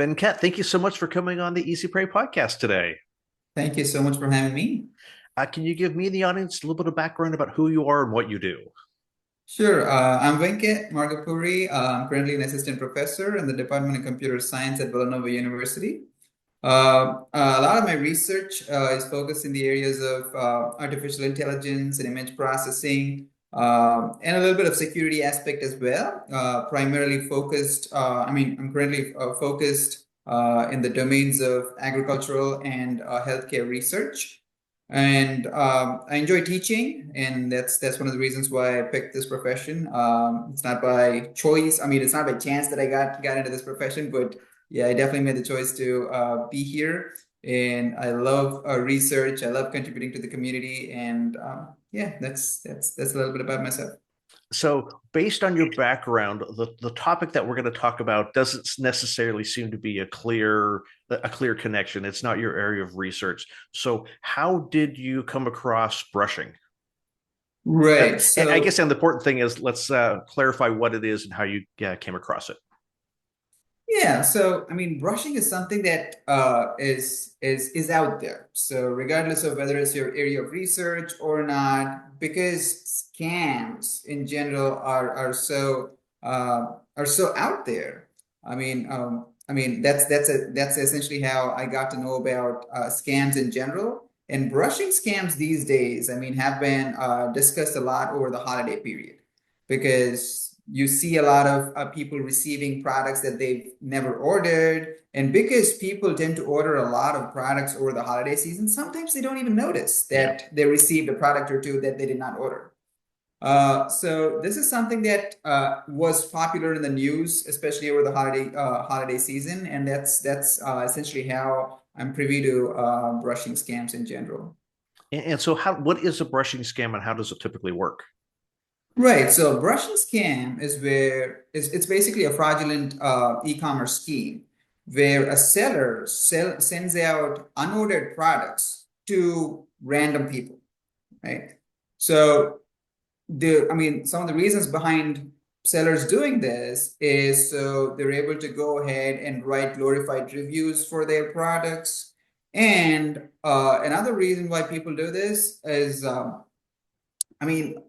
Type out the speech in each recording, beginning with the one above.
Venkat, thank you so much for coming on the Easy Prey podcast today. Thank you so much for having me. Can you give me and the audience a little bit of background about who you are and what you do? Sure. I'm Venkat Margapuri. I'm currently an assistant professor in the Department of Computer Science at Villanova University. A lot of my research is focused in the areas of artificial intelligence and image processing, and a little bit of security aspect as well. Primarily focused, I'm currently focused in the domains of agricultural and healthcare research. And I enjoy teaching, and that's one of the reasons why I picked this profession. It's not by choice. I mean, it's not by chance that I got into this profession, but yeah, I definitely made the choice to be here. And I love research. I love contributing to the community, and yeah, that's a little bit about myself. So, based on your background, the topic that we're going to talk about doesn't necessarily seem to be a clear connection. It's not your area of research. So, how did you come across brushing? Right. And I guess So the important thing is let's clarify what it is and how you came across it. yeah, so I mean, brushing is something that is out there. So regardless of whether it's your area of research or not, because scams in general are so out there. That's essentially how I got to know about scams in general. And brushing scams these days, I mean, have been discussed a lot over the holiday period because you see a lot of people receiving products that they've never ordered. And because people tend to order a lot of products over the holiday season, sometimes they don't even notice Yeah. that they received a product or two that they did not order. So this is something that was popular in the news, especially over the holiday season, and that's essentially how I'm privy to brushing scams in general. And so, what is a brushing scam and how does it typically work? Right. So brushing scam is where it's basically a fraudulent e-commerce scheme where a seller sends out unordered products to random people, right? So some of the reasons behind sellers doing this is so they're able to go ahead and write glorified reviews for their products. And another reason why people do this is, I mean,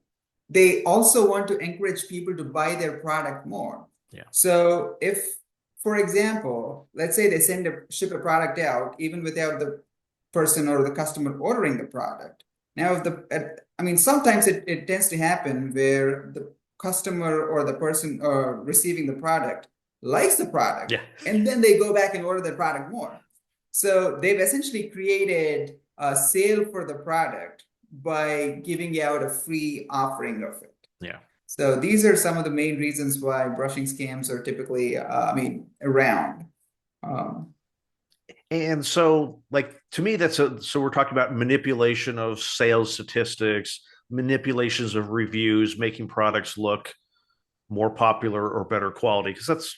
they also want to encourage people to buy their product more. Yeah. So if, for example, let's say they ship a product out even without the person or the customer ordering the product. Now, sometimes it tends to happen where the customer or the person receiving the product likes the product, Yeah. and then they go back and order the product more. So they've essentially created a sale for the product by giving out a free offering of it. Yeah. So these are some of the main reasons why brushing scams are typically, around. Um, And so, like to me, so we're talking about manipulation of sales statistics, manipulations of reviews, making products look more popular or better quality. Because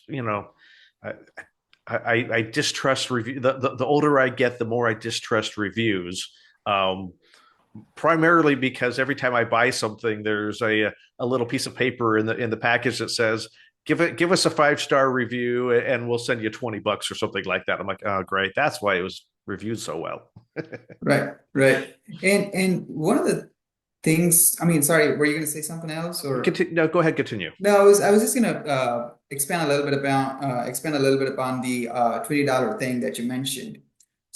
I, I distrust review. The older I get, the more I distrust reviews. Um, Primarily because every time I buy something, there's a little piece of paper in the package that says give us a 5-star review and we'll send you $20 or something like that. I'm like, oh great, that's why it was reviewed so well. right, right. And one of the things, sorry, were you going to say something else or? Continue, no, go ahead, continue. No, I was just gonna expand a little bit upon the $20 thing that you mentioned.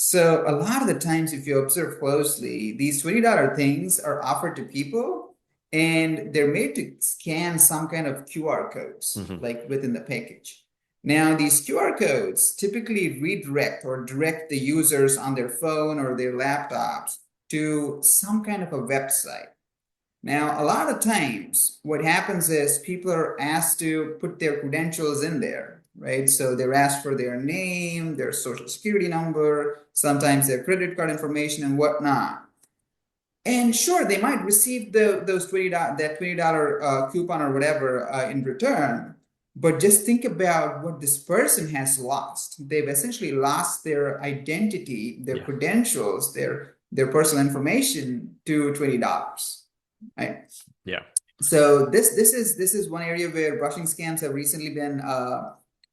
So a lot of the times, if you observe closely, these $20 things are offered to people, and they're made to scan some kind of QR codes, Hmm. like within the package. Now, these QR codes typically redirect or direct the users on their phone or their laptops to some kind of a website. Now, a lot of times, what happens is people are asked to put their credentials in there, right? So they're asked for their name, their social security number, sometimes their credit card information and whatnot. And sure, they might receive those $20 coupon or whatever in return. But just think about what this person has lost. They've essentially lost their identity, their Yeah. credentials, their personal information to $20. Right. Yeah. So this is one area where brushing scams have recently been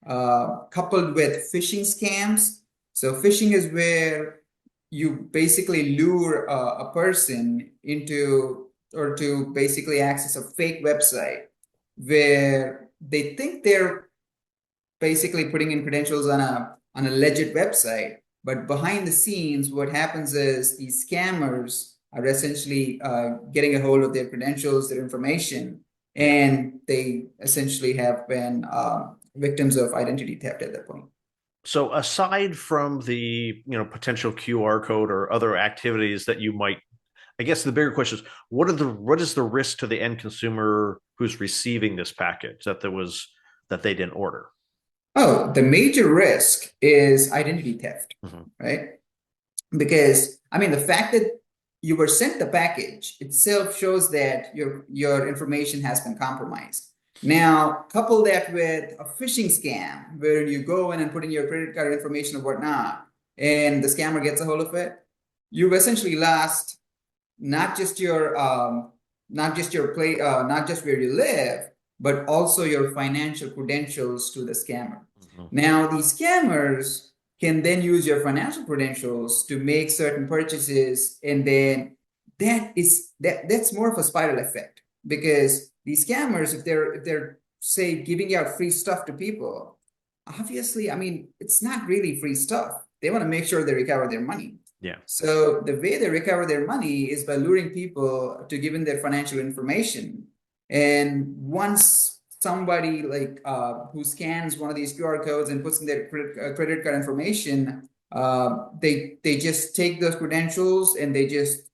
coupled with phishing scams. So phishing is where you basically lure a person into or to basically access a fake website where they think they're basically putting in credentials on a legit website, but behind the scenes, what happens is these scammers are essentially getting a hold of their credentials, their information, Yeah. and they essentially have been victims of identity theft at that point. So aside from the, potential QR code or other activities that you might, I guess the bigger question is what is the risk to the end consumer who's receiving this package that they didn't order? Oh, the major risk is identity theft, Mhm. right? Because I mean, the fact that you were sent the package itself shows that your information has been compromised. Now, couple that with a phishing scam where you go in and put in your credit card information or whatnot, and the scammer gets a hold of it, you've essentially lost not just your not just where you live, but also your financial credentials to the scammer. Mhm. Now, these scammers can then use your financial credentials to make certain purchases, and then that's more of a spiral effect because these scammers, if they're say giving out free stuff to people, obviously, I mean, it's not really free stuff. They want to make sure they recover their money. Yeah. So the way they recover their money is by luring people to give in their financial information. And once somebody like who scans one of these QR codes and puts in their credit card information, they just take those credentials and they just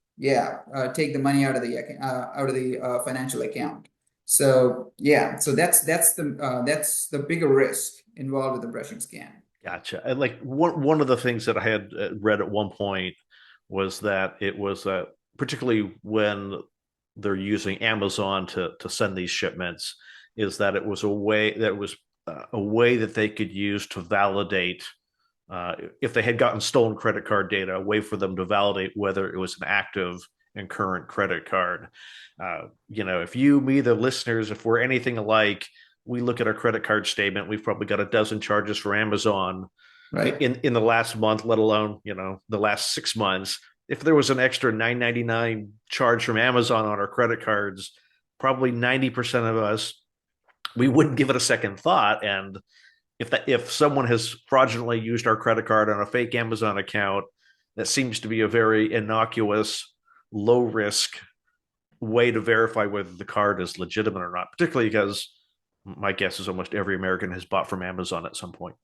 take the money out of the financial account. So yeah, so that's the bigger risk involved with the brushing scam. Gotcha. And like one of the things that I had read at one point was that it was particularly when they're using Amazon to send these shipments, is that it was a way that they could use to validate if they had gotten stolen credit card data, a way for them to validate whether it was an active and current credit card. If you, me, the listeners, if we're anything alike, we look at our credit card statement, we've probably got a dozen charges for Amazon Right. in the last month, let alone, the last 6 months. If there was an extra $9.99 charge from Amazon on our credit cards, probably 90% of us, we wouldn't give it a second thought. And if someone has fraudulently used our credit card on a fake Amazon account, that seems to be a very innocuous, low risk way to verify whether the card is legitimate or not, particularly because my guess is almost every American has bought from Amazon at some point.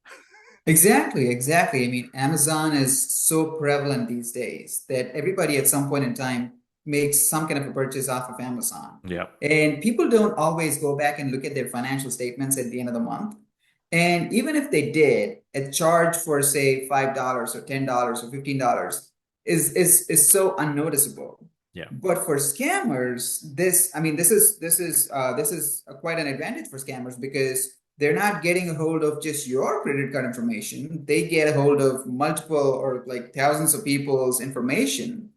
Exactly, exactly. I mean, Amazon is so prevalent these days that everybody at some point in time makes some kind of a purchase off of Amazon. Yeah. And people don't always go back and look at their financial statements at the end of the month. And even if they did, a charge for say $5 or $10 or $15 is so unnoticeable. Yeah. But for scammers, this I mean this is quite an advantage for scammers because they're not getting a hold of just your credit card information. They get a hold of multiple or like thousands of people's information.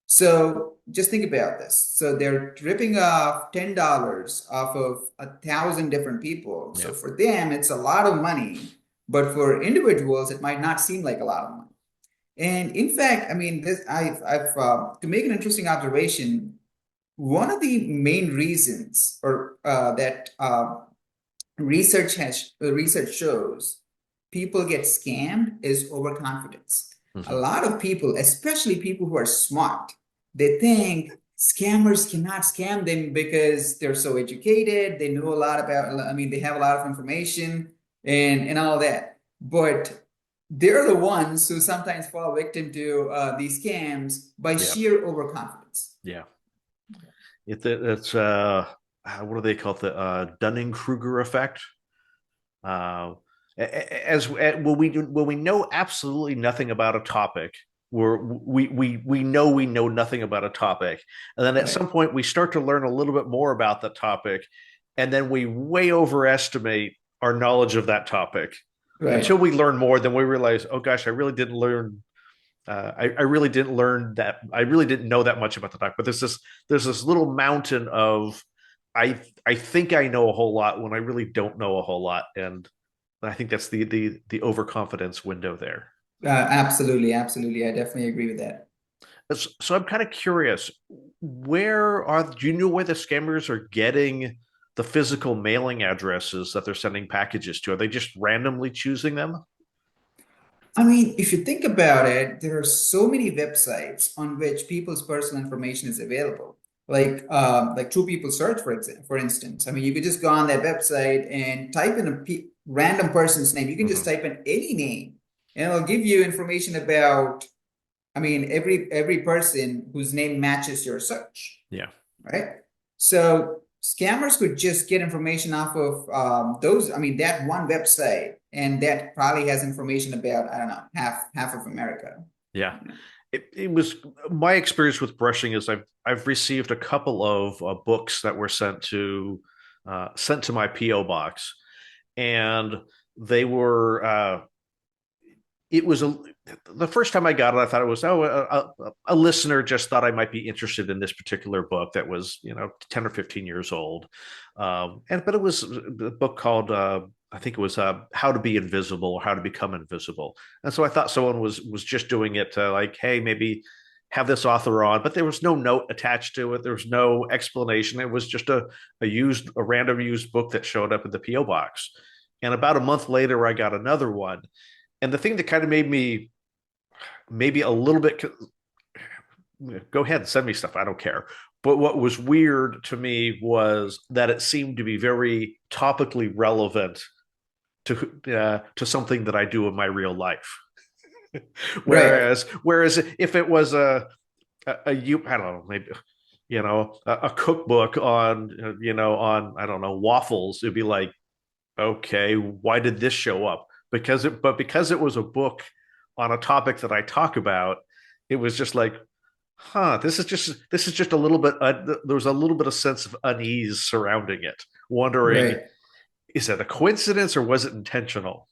So just think about this. So they're ripping off $10 off of 1,000 different people. Yeah. So for them, it's a lot of money, but for individuals, it might not seem like a lot of money. And in fact, I mean, I've to make an interesting observation, one of the main reasons or that research shows people get scammed is overconfidence. A Mm-hmm. lot of people, especially people who are smart, they think scammers cannot scam them because they're so educated, they know a lot about, I mean, they have a lot of information and all that. But they're the ones who sometimes fall victim to these scams by Yeah. sheer overconfidence. Yeah. It's what do they call it? The Dunning-Krueger effect. As when we know absolutely nothing about a topic, we know nothing about a topic, and then at Right. some point we start to learn a little bit more about the topic, and then we way overestimate our knowledge of that topic until Right. we learn more. Then we realize, oh gosh, I really didn't learn. I really didn't learn that. I really didn't know that much about the topic. But there's this little mountain of I think I know a whole lot when I really don't know a whole lot, and I think that's the overconfidence window there. Absolutely, absolutely. I definitely agree with that. So I'm kind of curious, do you know where the scammers are getting the physical mailing addresses that they're sending packages to? Are they just randomly choosing them? I mean, if you think about it, there are so many websites on which people's personal information is available. Like True People Search, for instance. I mean, you could just go on that website and type in a random person's name. You can just Hmm. type in any name, and it'll give you information about, I mean, every person whose name matches your search, Yeah. right? So scammers could just get information off of those. I mean, that one website, and that probably has information about, I don't know, half of America. Yeah. It was my experience with brushing is I've received a couple of books that were sent to my PO box, and they were it was the first time I got it, I thought it was a listener just thought I might be interested in this particular book that was 10 or 15 years old, but it was a book called I think it was How to Be Invisible or How to Become Invisible, and so I thought someone was just doing it to like, hey, maybe have this author on, but there was no note attached to it. There was no explanation. It was just a random used book that showed up in the PO box. And about a month later, I got another one, and the thing that kind of made me maybe a little bit go ahead and send me stuff. I don't care. But what was weird to me was that it seemed to be very topically relevant to something that I do in my real life. Right, whereas if it was you I don't know, maybe a cookbook on on I don't know, waffles, it'd be like, okay, why did this show up? Because it was a book on a topic that I talk about, it was just like, huh, this is just a little bit. There was a little bit of sense of unease surrounding it, wondering, right. is it a coincidence or was it intentional?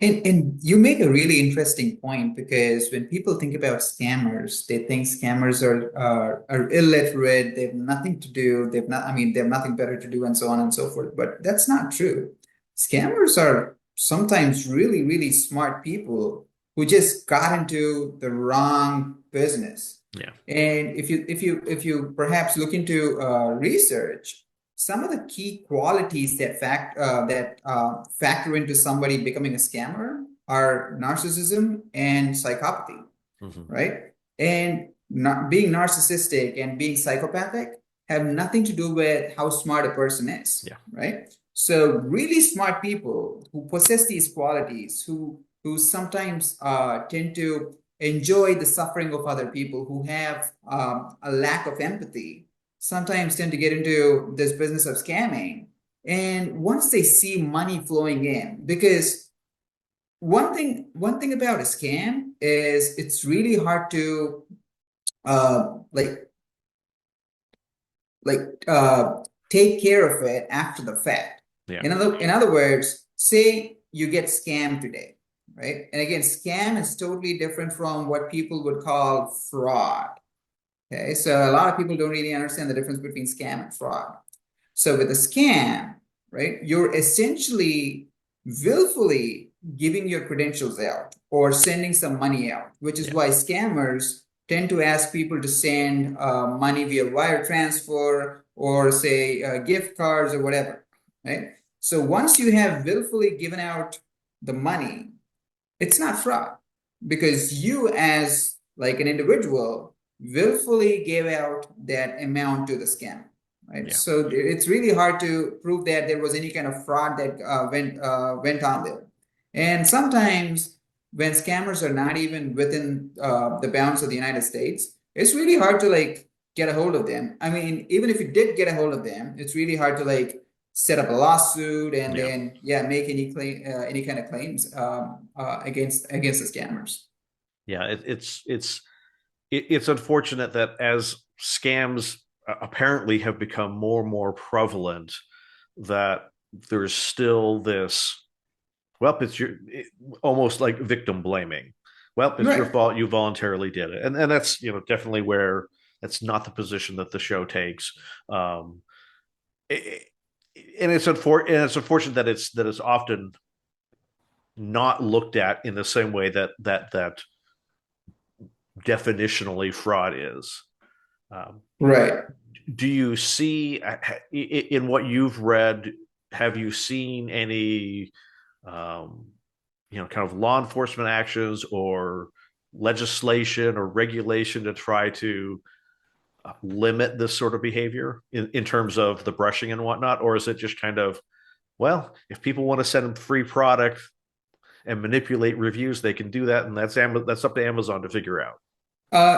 And you make a really interesting point, because when people think about scammers, they think scammers are illiterate, they have nothing to do, they've not, I mean, they have nothing better to do, and so on and so forth. But that's not true. Scammers are sometimes really, really smart people who just got into the wrong business. Yeah, And if you perhaps look into research, some of the key qualities that factor into somebody becoming a scammer are narcissism and psychopathy, mm-hmm. right? And not being narcissistic and being psychopathic have nothing to do with how smart a person is, Yeah, right? So really smart people who possess these qualities, who sometimes tend to enjoy the suffering of other people, who have a lack of empathy, sometimes tend to get into this business of scamming. And once they see money flowing in, because one thing about a scam is it's really hard to uh, like take care of it after the fact. yeah, In other words, say you get scammed today, right? And again, scam is totally different from what people would call fraud. Okay, so a lot of people don't really understand the difference between scam and fraud. So with a scam, right, you're essentially willfully giving your credentials out or sending some money out, which is yeah, why scammers tend to ask people to send money via wire transfer, or say gift cards or whatever, right? So once you have willfully given out the money, it's not fraud, because you, as like an individual, willfully gave out that amount to the scammer, right? yeah, So it's really hard to prove that there was any kind of fraud that went on there. And sometimes when scammers are not even within the bounds of the United States, it's really hard to like get a hold of them. I mean, even if you did get a hold of them, it's really hard to like set up a lawsuit and yeah. then make any kind of claims against the scammers. Yeah, it's unfortunate that as scams apparently have become more and more prevalent, that there's still this, well, almost like victim blaming. Well, it's your Right. fault. You voluntarily did it, and that's definitely where that's not the position that the show takes. Um, it, and it's unfortunate that it's often not looked at in the same way that definitionally fraud is. Um, Right. do you see in what you've read? Have you seen any, um, kind of law enforcement actions or legislation or regulation to try to limit this sort of behavior in terms of the brushing and whatnot, or is it just kind of, well, if people want to send them free product and manipulate reviews, they can do that, and that's up to Amazon to figure out.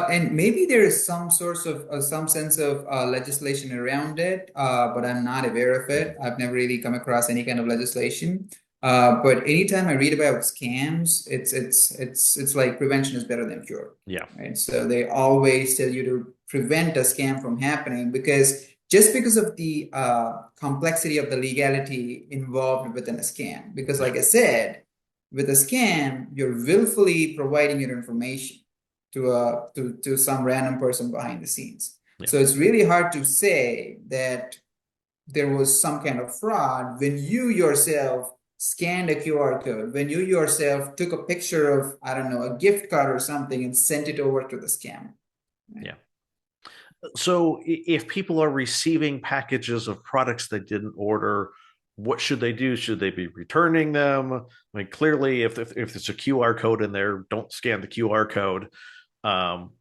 And maybe there is some source of some sense of legislation around it, but I'm not aware of it. I've never really come across any kind of legislation. But anytime I read about scams, it's like prevention is better than cure, Yeah, right? So they always tell you to prevent a scam from happening because just because of the complexity of the legality involved within a scam. Because, yeah, like I said, with a scam, you're willfully providing your information to some random person behind the scenes. yeah, So it's really hard to say that there was some kind of fraud when you yourself scanned a QR code, when you yourself took a picture of, I don't know, a gift card or something and sent it over to the scam. Right? yeah. So if people are receiving packages of products they didn't order, what should they do? Should they be returning them? I mean, clearly, if there's a QR code in there, don't scan the QR code. Um,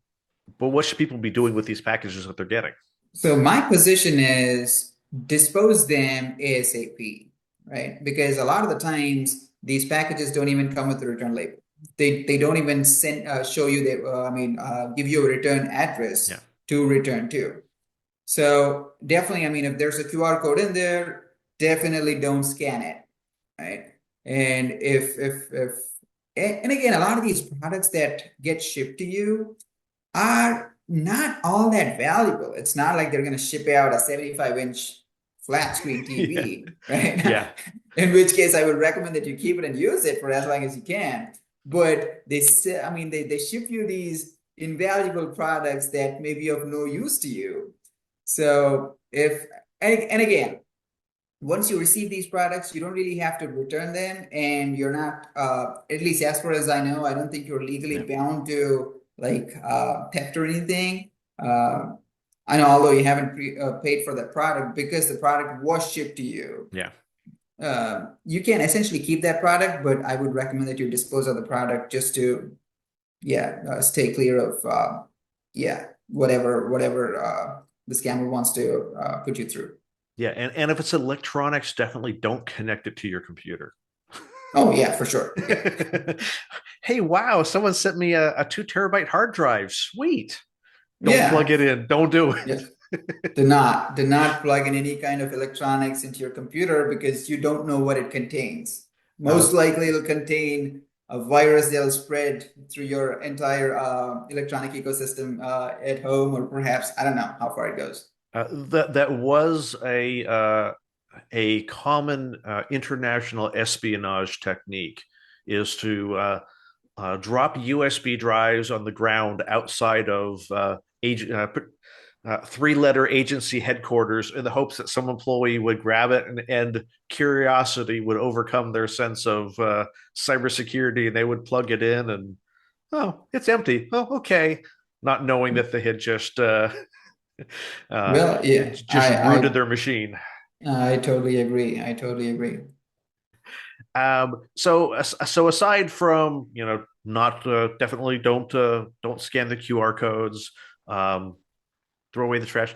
but what should people be doing with these packages that they're getting? So my position is dispose them ASAP, right? Because a lot of the times these packages don't even come with a return label. They don't even send show you that give you a return Yeah, address to return to. So definitely, I mean, if there's a QR code in there, definitely don't scan it, right? And if and again, a lot of these products that get shipped to you are not all that valuable. It's not like they're going to ship out a 75-inch flat screen yeah, TV, right? yeah. In which case, I would recommend that you keep it and use it for as long as you can. But I mean, they ship you these invaluable products that may be of no use to you. So and again, once you receive these products, you don't really have to return them, and you're not, at least as far as I know, I don't think you're legally Yeah, bound to like theft or anything. I know, although you haven't paid for the product because the product was shipped to you, yeah. you can essentially keep that product, but I would recommend that you dispose of the product just to, yeah, stay clear of, yeah, whatever the scammer wants to put you through. Yeah, and if it's electronics, definitely don't connect it to your computer. Oh yeah, for sure. Yeah. Hey, wow, someone sent me a 2 terabyte hard drive. Sweet. Don't plug Yeah. it in. Don't do Yeah. it. Do not plug in any kind of electronics into your computer because you don't know what it contains. Uh, Most likely it'll contain a virus that'll spread through your entire electronic ecosystem at home, or perhaps I don't know how far it goes. that was a common international espionage technique is to drop USB drives on the ground outside of three-letter agency headquarters in the hopes that some employee would grab it and curiosity would overcome their sense of cybersecurity and they would plug it in and oh, it's empty. Oh, okay. Not knowing that they had uh, Well, yeah, just rooted their machine. I totally agree. I totally agree. So aside from not definitely don't scan the QR codes, um, throw away the trash,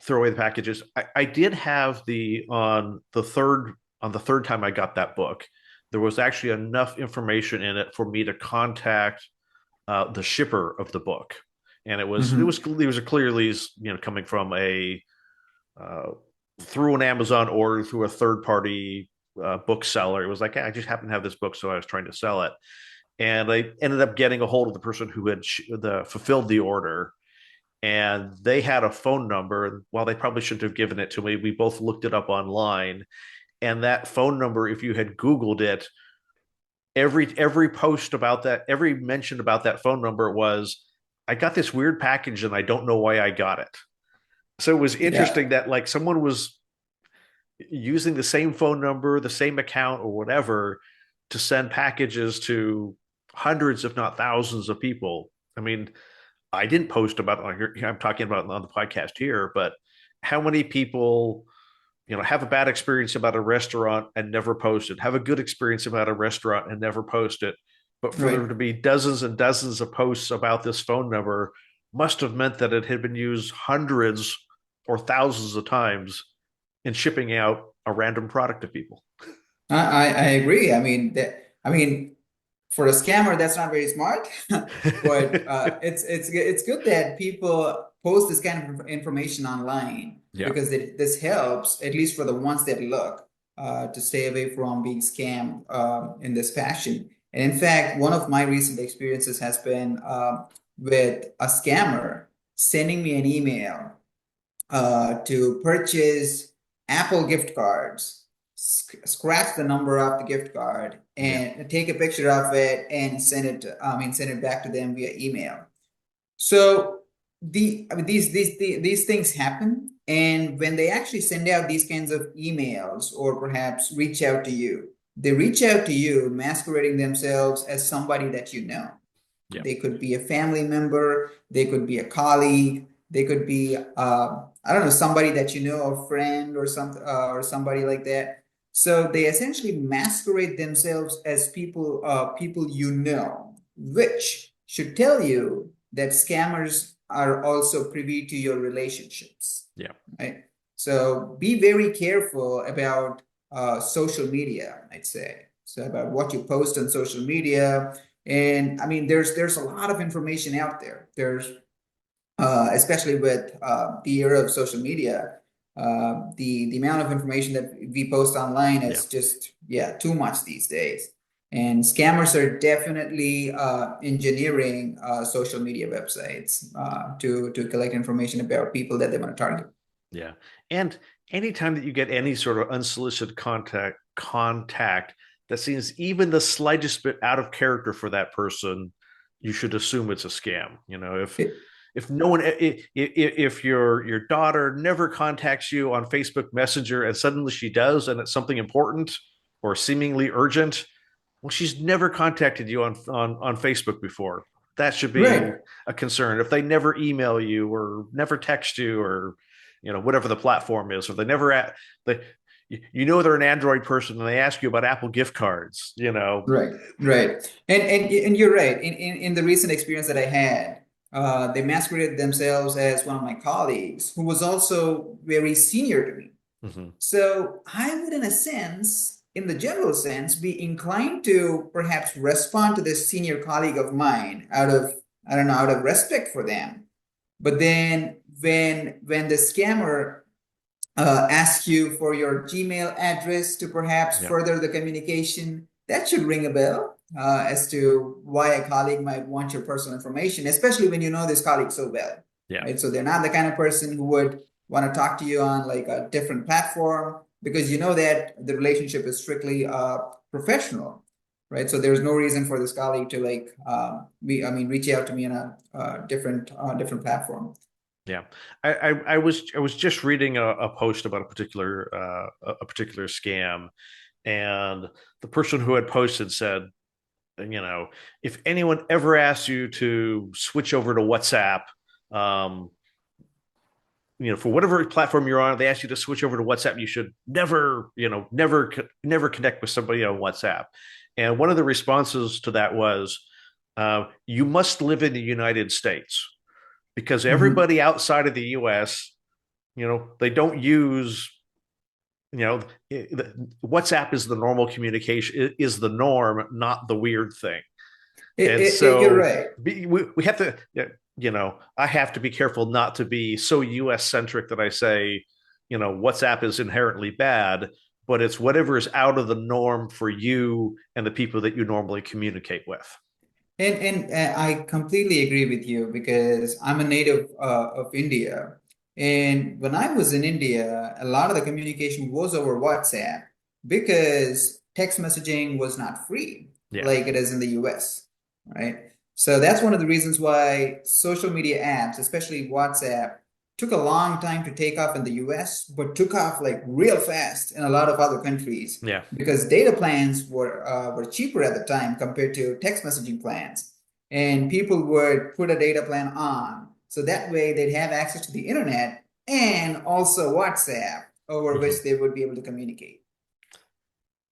throw away the packages. I did have on the third time I got that book, there was actually enough information in it for me to contact the shipper of the book, and Mhm. it was clearly coming from a uh, through an Amazon order through a third party bookseller. It was like, hey, I just happen to have this book, so I was trying to sell it, and I ended up getting a hold of the person who had fulfilled the order, and they had a phone number. While they probably shouldn't have given it to me, we both looked it up online, and that phone number, if you had Googled it, every post about that, every mention about that phone number was, I got this weird package and I don't know why I got it. So it was Yeah. interesting that like someone was using the same phone number, the same account or whatever, to send packages to hundreds, if not thousands, of people. I mean, I didn't post about it on here. I'm talking about it on the podcast here, but how many people, have a bad experience about a restaurant and never post it, have a good experience about a restaurant and never post it. But for there Right. to be dozens and dozens of posts about this phone number must have meant that it had been used hundreds or thousands of times in shipping out a random product to people. I agree. I mean, for a scammer, that's not very smart, but it's good that people post this kind of information online Yeah. because this helps, at least for the ones that look, to stay away from being scammed in this fashion. And in fact, one of my recent experiences has been with a scammer sending me an email to purchase Apple gift cards, scratch the number off the gift card, Yeah. and take a picture of it and send it back to them via email. So these things happen, and when they actually send out these kinds of emails or perhaps reach out to you, they reach out to you masquerading themselves as somebody that you know. Yeah. They could be a family member, they could be a colleague, they could be I don't know, somebody that you know, a friend or somebody like that. So they essentially masquerade themselves as people you know, which should tell you that scammers are also privy to your relationships, Yeah. right? So be very careful about social media, I'd say. So about what you post on social media, and I mean, there's a lot of information out there. There's especially with the era of social media, the amount of information that we post online Yeah. is just too much these days. And scammers are definitely engineering social media websites to collect information about people that they want to target. Yeah. And anytime that you get any sort of unsolicited contact that seems even the slightest bit out of character for that person, you should assume it's a scam. If no one, if your daughter never contacts you on Facebook Messenger and suddenly she does, and it's something important or seemingly urgent, well, she's never contacted you on Facebook before. That should be Right. a concern. If they never email you or never text you or whatever the platform is, or they never they they're an Android person and they ask you about Apple gift cards. Right, right. And you're right. In the recent experience that I had, they masqueraded themselves as one of my colleagues who was also very senior to me. Mhm. So I would, in a sense, in the general sense, be inclined to perhaps respond to this senior colleague of mine out of, I don't know, out of respect for them. But then when the scammer ask you for your Gmail address to perhaps Yeah. further the communication, that should ring a bell as to why a colleague might want your personal information, especially when you know this colleague so well, Yeah. right? So they're not the kind of person who would want to talk to you on like a different platform because you know that the relationship is strictly professional, right? So there's no reason for this colleague to reach out to me on a different platform. Yeah, I was just reading a post about a particular scam, and the person who had posted said, if anyone ever asks you to switch over to WhatsApp, um, for whatever platform you're on, they ask you to switch over to WhatsApp, you should never connect with somebody on WhatsApp. And one of the responses to that was, you must live in the United States because Mhm. everybody outside of the US, they don't use, you know, WhatsApp is the normal communication, is the norm, not the weird thing. And You're so right. we have to, I have to be careful not to be so US centric that I say, WhatsApp is inherently bad, but it's whatever is out of the norm for you and the people that you normally communicate with. And I completely agree with you because I'm a native of India. And when I was in India, a lot of the communication was over WhatsApp because text messaging was not free Yeah. like it is in the US, right? So that's one of the reasons why social media apps, especially WhatsApp, took a long time to take off in the US, but took off like real fast in a lot of other countries Yeah. because data plans were cheaper at the time compared to text messaging plans. And people would put a data plan on. So that way they'd have access to the internet and also WhatsApp over Mhm. which they would be able to communicate.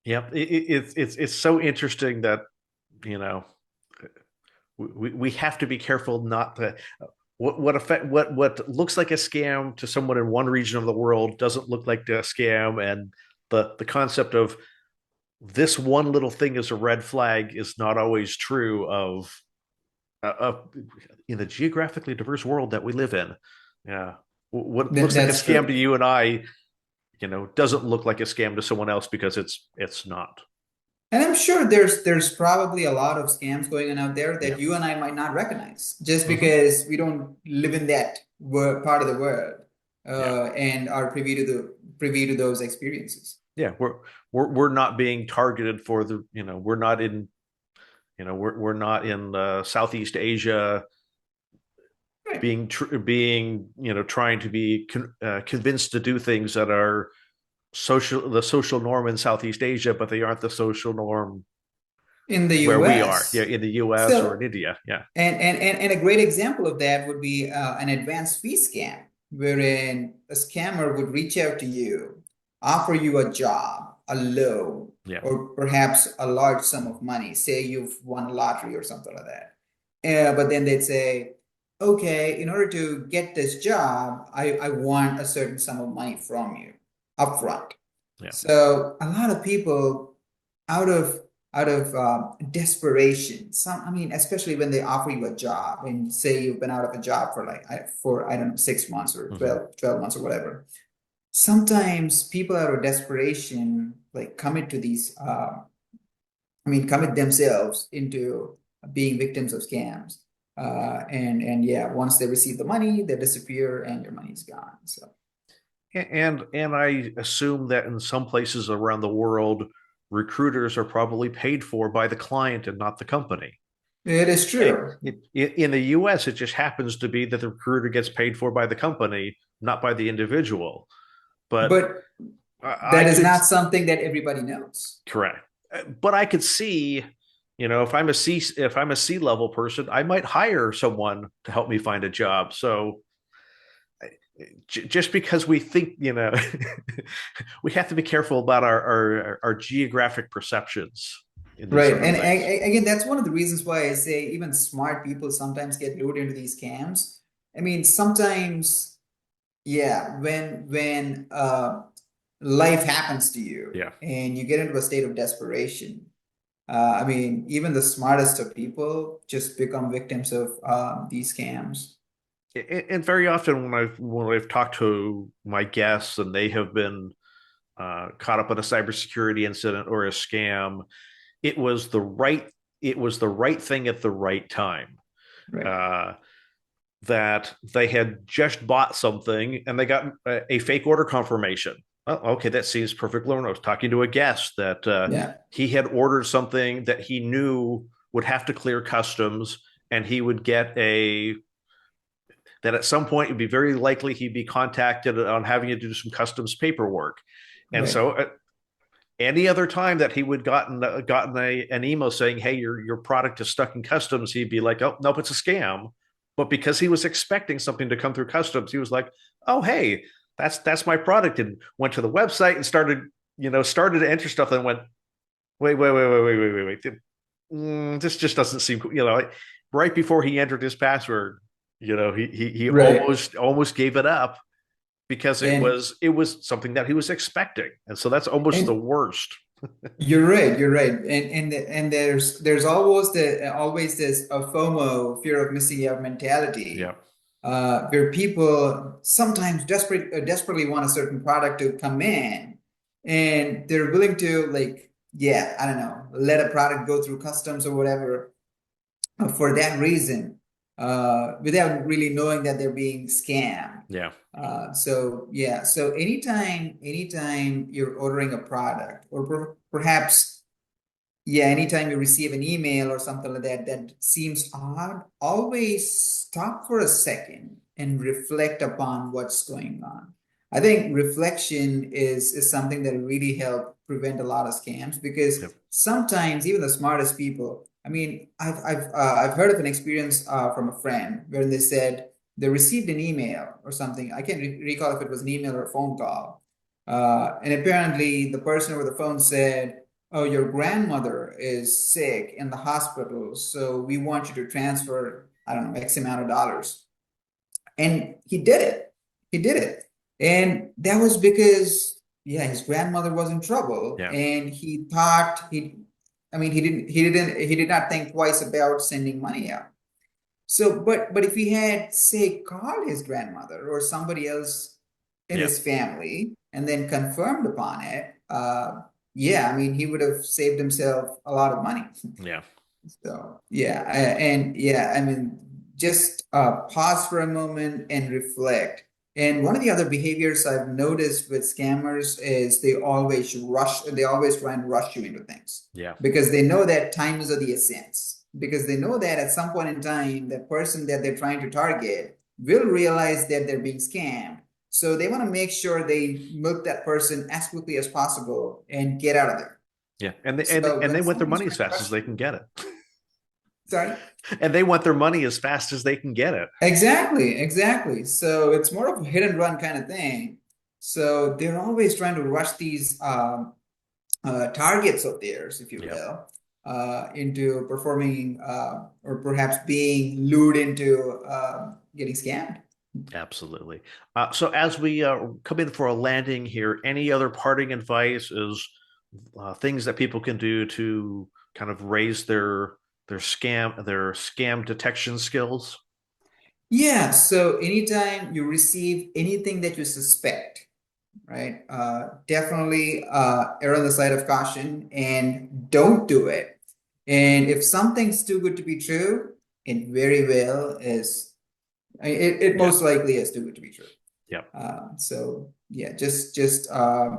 Yep. It's so interesting that, you know, we have to be careful not to what affect what looks like a scam to someone in one region of the world doesn't look like a scam, and the concept of this one little thing is a red flag is not always true of in the geographically diverse world that we live in. Yeah, what looks like a That's scam to true. you and I, doesn't look like a scam to someone else because it's not. And I'm sure there's probably a lot of scams going on out there Yeah. that you and I might not recognize just Hmm. because we don't live in that part of the world Yeah. and are privy to those experiences. Yeah. We're not being targeted for the, we're not in, we're not in Southeast Asia Right. being, trying to be convinced to do things that are the social norm in Southeast Asia, but they aren't the social norm In the where we are. Yeah, US. in the US or in So, India. Yeah. and a great example of that would be an advanced fee scam, wherein a scammer would reach out to you, offer you a job, a loan, Yeah. or perhaps a large sum of money. Say you've won a lottery or something like that. But then they'd say, okay, in order to get this job, I want a certain sum of money from you upfront. Yeah. So a lot of people out of desperation, I mean, especially when they offer you a job and say you've been out of a job for like I don't know 6 months or Hmm. 12 months or whatever. Sometimes people out of desperation like commit to these commit themselves into being victims of scams. And yeah, once they receive the money, they disappear and your money's gone. So And I assume that in some places around the world, recruiters are probably paid for by the client and not the company. it is true. In the US, it just happens to be that the recruiter gets paid for by the company, not by the individual. But But I that is could not something that everybody knows. correct. But I could see, if I'm a C level person, I might hire someone to help me find a job. So just because we think, we have to be careful about our geographic perceptions in these Right. sort of And things. again, that's one of the reasons why I say even smart people sometimes get lured into these scams. I mean, sometimes, yeah, when life happens to you Yeah. and you get into a state of desperation, I mean, even the smartest of people just become victims of these scams. And very often when I've talked to my guests and they have been caught up in a cybersecurity incident or a scam, it was the right it was the right thing at the right time. Right. Uh, that they had just bought something and they got a fake order confirmation. Oh, okay, that seems perfectly normal. I was talking to a guest that Yeah. he had ordered something that he knew would have to clear customs, and he would get that at some point it'd be very likely he'd be contacted on having to do some customs paperwork. And Right. so any other time that he would gotten an email saying, "Hey, your product is stuck in customs," he'd be like, "Oh nope, it's a scam." But because he was expecting something to come through customs, he was like, "Oh hey, that's my product," and went to the website and started to enter stuff and went, wait. This just doesn't seem cool. Right before he entered his password, he Right. almost gave it up because And it was something that he was expecting, and so that's almost the and worst. you're right. You're right. And there's always this FOMO, fear of missing out Yeah. mentality, where people sometimes desperately want a certain product to come in, and they're willing to like, yeah, I don't know, let a product go through customs or whatever for that reason, without really knowing that they're being scammed. Yeah. So yeah, so anytime you're ordering a product, or perhaps yeah, anytime you receive an email or something like that that seems odd, always stop for a second and reflect upon what's going on. I think reflection is something that really help prevent a lot of scams because Yep. sometimes even the smartest people, I mean, I've heard of an experience from a friend where they said they received an email or something. I can't recall if it was an email or a phone call. And apparently the person over the phone said, "Oh, your grandmother is sick in the hospital, so we want you to transfer, I don't know, X amount of dollars." And he did it. He did it. And that was because, yeah, his grandmother was in trouble Yeah. and he thought I mean, he did not think twice about sending money out. So, but if he had, say, called his grandmother or somebody else in Yeah. his family and then confirmed upon it, yeah, I mean, he would have saved himself a lot of money. Yeah. So yeah, and yeah, I mean, just pause for a moment and reflect. And one of the other behaviors I've noticed with scammers is they always rush, they always try and rush you into things Yeah. because they know that time is of the essence. Because they know that at some point in time, that person that they're trying to target will realize that they're being scammed. So they want to make sure they milk that person as quickly as possible and get out of there. Yeah. And they, and, So and they when want their somebody's money as trying to fast as rush they can you, get it. sorry. And they want their money as fast as they can get it. Exactly, exactly. So it's more of a hit and run kind of thing. So they're always trying to rush these targets of theirs, if you Yeah. will, into performing or perhaps being lured into getting scammed. Absolutely. So as we come in for a landing here, any other parting advice is things that people can do to kind of raise their scam detection skills? Yeah, so anytime you receive anything that you suspect, right? Definitely err on the side of caution and don't do it. And if something's too good to be true, it very well is. It Yeah. most likely is too good to be true. Yeah. So yeah, just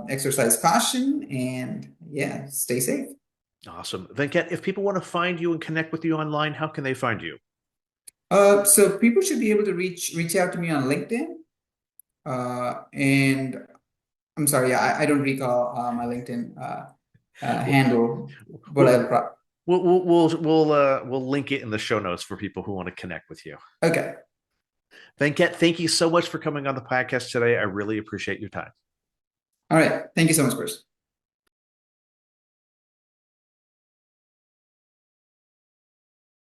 exercise caution and yeah, stay safe. Awesome. Venkat, if people want to find you and connect with you online, how can they find you? So people should be able to reach out to me on LinkedIn. And I'm sorry, yeah, I don't recall my LinkedIn We'll, handle, but we'll, I'll pro we'll link it in the show notes for people who want to connect with you. okay. Venkat, thank you so much for coming on the podcast today. I really appreciate your time. All right. Thank you so much, Chris.